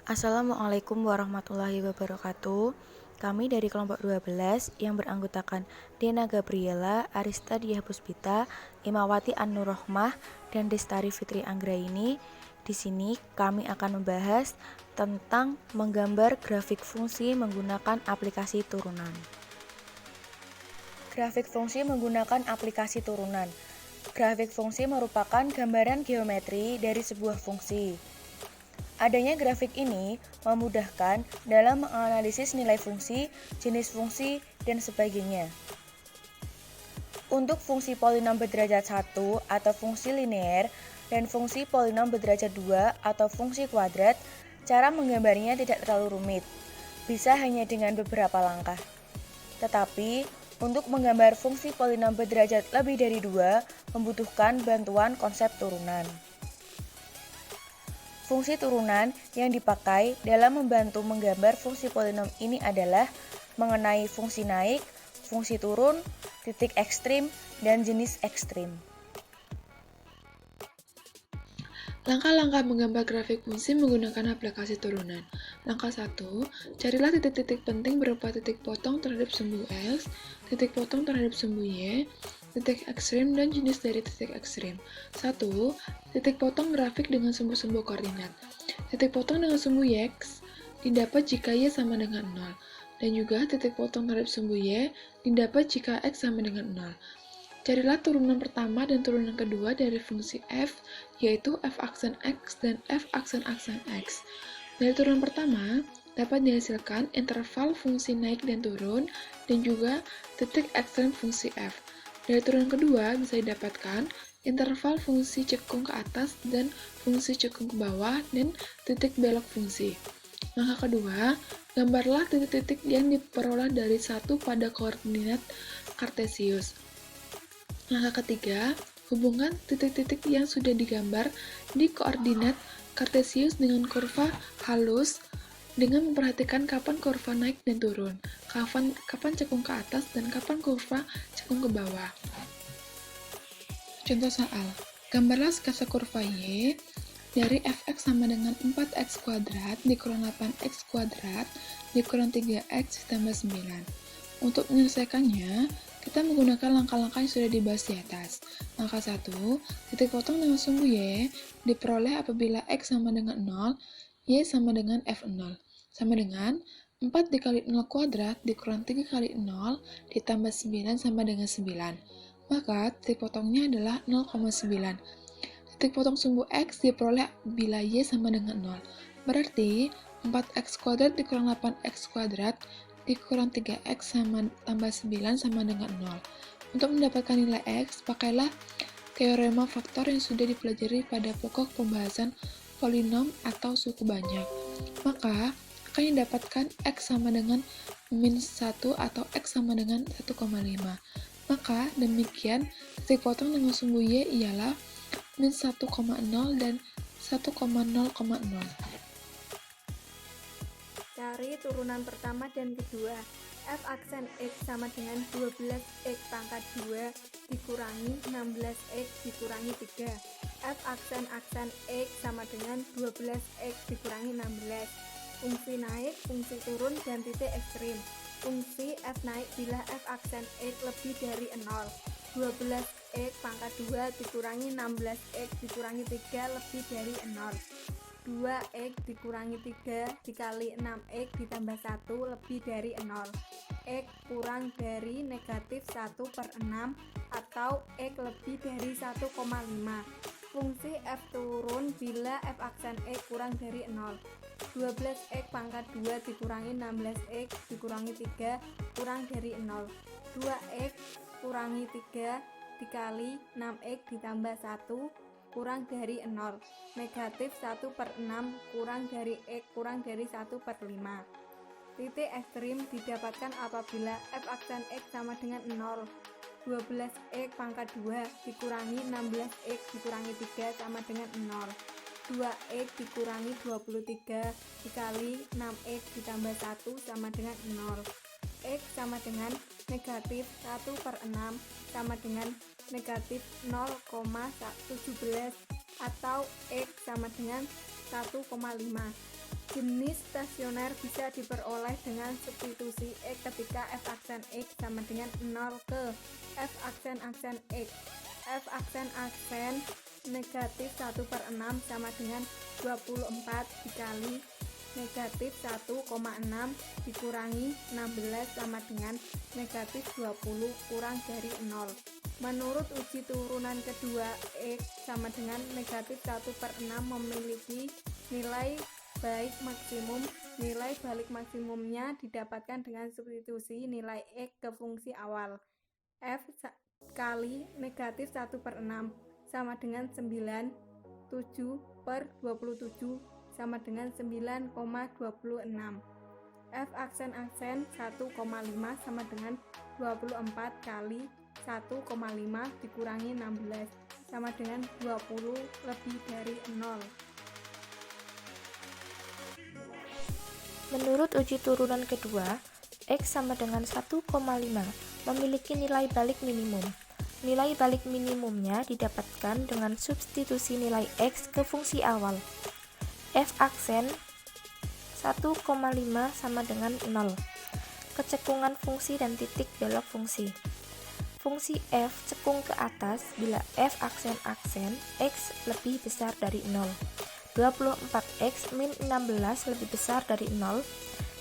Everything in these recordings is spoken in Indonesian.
Assalamualaikum warahmatullahi wabarakatuh. Kami dari kelompok 12 yang beranggotakan Dena Gabriela, Arista Diah Puspita, Imawati An-Nurrohmah, dan Destari Fitri Anggraini. Di sini kami akan membahas tentang menggambar grafik fungsi menggunakan aplikasi turunan. Grafik fungsi menggunakan aplikasi turunan. Grafik fungsi merupakan gambaran geometri dari sebuah fungsi. Adanya grafik ini memudahkan dalam menganalisis nilai fungsi, jenis fungsi, dan sebagainya. Untuk fungsi polinom berderajat 1 atau fungsi linear dan fungsi polinom berderajat 2 atau fungsi kuadrat, cara menggambarnya tidak terlalu rumit, bisa hanya dengan beberapa langkah. Tetapi, untuk menggambar fungsi polinom berderajat lebih dari 2 membutuhkan bantuan konsep turunan. Fungsi turunan yang dipakai dalam membantu menggambar fungsi polinom ini adalah mengenai fungsi naik, fungsi turun, titik ekstrim, dan jenis ekstrim. Langkah-langkah menggambar grafik fungsi menggunakan aplikasi turunan. Langkah 1. Carilah titik-titik penting berupa titik potong terhadap sumbu X, titik potong terhadap sumbu Y, titik ekstrim, dan jenis dari titik ekstrim. 1. Titik potong grafik dengan sumbu-sumbu koordinat. Titik potong dengan sumbu X didapat jika Y sama dengan 0, dan juga titik potong terhadap sumbu Y didapat jika X sama dengan 0. Carilah turunan pertama dan turunan kedua dari fungsi f, yaitu f aksen x dan f aksen x. Dari turunan pertama, dapat dihasilkan interval fungsi naik dan turun, dan juga titik ekstrem fungsi f. Dari turunan kedua, bisa didapatkan interval fungsi cekung ke atas dan fungsi cekung ke bawah, dan titik belok fungsi. Langkah kedua, gambarlah titik-titik yang diperoleh dari satu pada koordinat kartesius. Langkah ketiga, hubungkan titik-titik yang sudah digambar di koordinat kartesius dengan kurva halus dengan memperhatikan kapan kurva naik dan turun, kapan cekung ke atas, dan kapan kurva cekung ke bawah. Contoh soal, gambarlah sketsa kurva Y dari fx sama dengan 4x kuadrat dikurang 8x kuadrat dikurang 3x ditambah 9. Untuk menyelesaikannya, kita menggunakan langkah-langkah yang sudah dibahas di atas. Langkah 1, titik potong dengan sumbu Y diperoleh apabila X sama dengan 0, Y sama dengan F0. Sama dengan 4 dikali 0 kuadrat dikurang 3 kali 0 ditambah 9 sama dengan 9. Maka titik potongnya adalah 0,9. Titik potong sumbu X diperoleh bila Y sama dengan 0. Berarti 4x kuadrat dikurang 8x kuadrat dikurang 3x tambah 9 sama dengan 0. Untuk mendapatkan nilai x, pakailah teorema faktor yang sudah dipelajari pada pokok pembahasan polinom atau suku banyak. Maka, akan didapatkan x sama dengan min 1 atau x sama dengan 1,5. Maka, demikian, titik potong dengan sumbu y ialah min 1,0 dan 1,0,0. Cari turunan pertama dan kedua. F aksen X sama dengan 12X pangkat 2 dikurangi 16X dikurangi 3. F aksen X sama dengan 12X dikurangi 16. Fungsi naik, fungsi turun, dan titik ekstrim. Fungsi F naik bila F aksen X lebih dari 0. 12X pangkat 2 dikurangi 16X dikurangi 3 lebih dari 0. 2x dikurangi 3 dikali 6x ditambah 1 lebih dari 0. X kurang dari negatif 1/6 atau X lebih dari 1,5. Fungsi F turun bila F aksen X kurang dari 0. 12x pangkat 2 dikurangi 16x dikurangi 3 kurang dari 0. 2x kurangi 3 dikali 6x ditambah 1 kurang dari 0. Negatif 1/6 kurang dari X kurang dari 1/5. Titik ekstrim didapatkan apabila F aksen X sama dengan 0. 12X pangkat 2 dikurangi 16X dikurangi 3 sama dengan 0. 2X dikurangi 23 dikali 6X ditambah 1 sama dengan 0. X sama dengan negatif 1/6 sama dengan negatif 0,17 atau X sama dengan 1,5. Jenis stasioner bisa diperoleh dengan substitusi X ketika f aksen X sama dengan 0 ke f aksen X. F aksen negatif 1/6 sama dengan 24 dikali negatif 1,6 dikurangi 16 sama dengan negatif 20 kurang dari 0. Menurut uji turunan kedua, X sama dengan negatif 1/6 memiliki nilai balik maksimum. Nilai balik maksimumnya didapatkan dengan substitusi nilai X ke fungsi awal. F kali negatif 1/6 sama dengan 9, 7/27 sama dengan 9,26. F aksen 1,5 sama dengan 24 kali 1,5 dikurangi 16 sama dengan 20 lebih dari 0. Menurut uji turunan kedua, X sama dengan 1,5 memiliki nilai balik minimum. Nilai balik minimumnya didapatkan dengan substitusi nilai X ke fungsi awal. F aksen 1,5 sama dengan 0. Kecekungan fungsi dan titik belok fungsi. Fungsi F cekung ke atas bila F aksen X lebih besar dari 0. 24X min 16 lebih besar dari 0,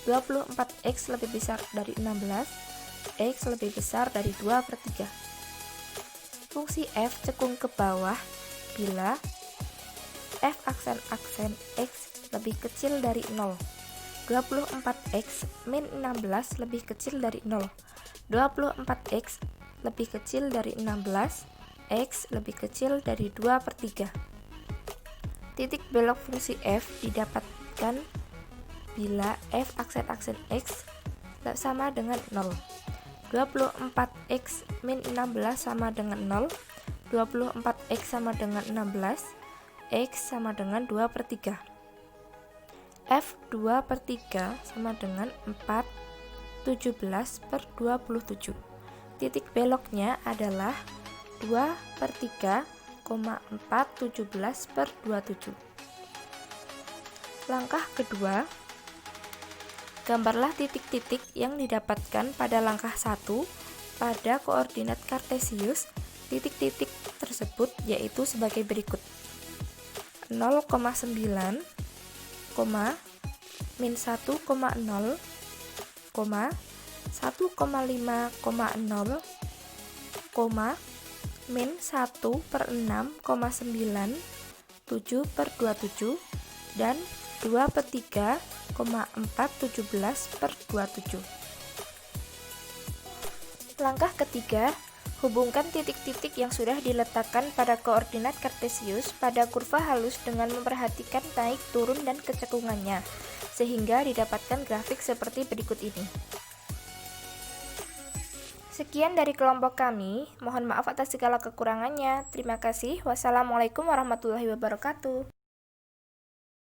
24X lebih besar dari 16, X lebih besar dari 2/3. Fungsi F cekung ke bawah bila F aksen X lebih kecil dari 0, 24X min 16 lebih kecil dari 0, 24X lebih kecil dari 16, X lebih kecil dari 2/3. Titik belok fungsi F didapatkan bila F aksen X sama dengan 0. 24X min 16 sama dengan 0. 24X sama dengan 16. X sama dengan 2/3. F 2/3 sama dengan 4, 17/27. Titik beloknya adalah 2/3, 4/17/27. Langkah kedua, gambarlah titik-titik yang didapatkan pada langkah 1 pada koordinat kartesius. Titik-titik tersebut yaitu sebagai berikut: 0,9, min 1,0, 1,5,0, min 1/6,9, 7/27, dan 2/3, 4/17/27. Langkah ketiga, hubungkan titik-titik yang sudah diletakkan pada koordinat kartesius pada kurva halus dengan memperhatikan naik, turun, dan kecekungannya, sehingga didapatkan grafik seperti berikut ini. Sekian dari kelompok kami, mohon maaf atas segala kekurangannya. Terima kasih. Wassalamualaikum warahmatullahi wabarakatuh.